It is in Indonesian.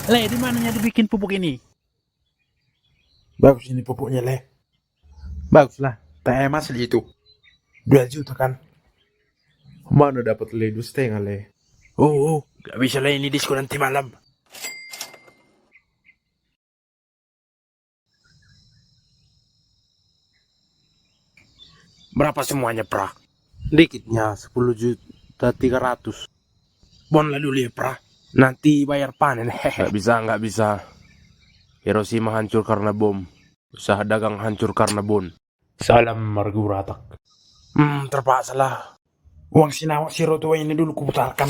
Le, di mananya dibikin pupuk ini? Bagus ini pupuknya, Le. Baguslah. TM asli itu. 2 juta kan? Mana dapat Le 2,5, Le? Gak bisa lah ini diskon nanti malam. Berapa semuanya, Pra? Dikitnya 10,300.000. Bon lah dulu ya, Pra. Nanti bayar panen. Nggak bisa, nggak bisa. Hiroshima hancur karena bom. Usaha dagang hancur karena bon. Salam Marguratak. Terpaksa lah. Uang si Nawa si Rotua ini dulu kuputarkan.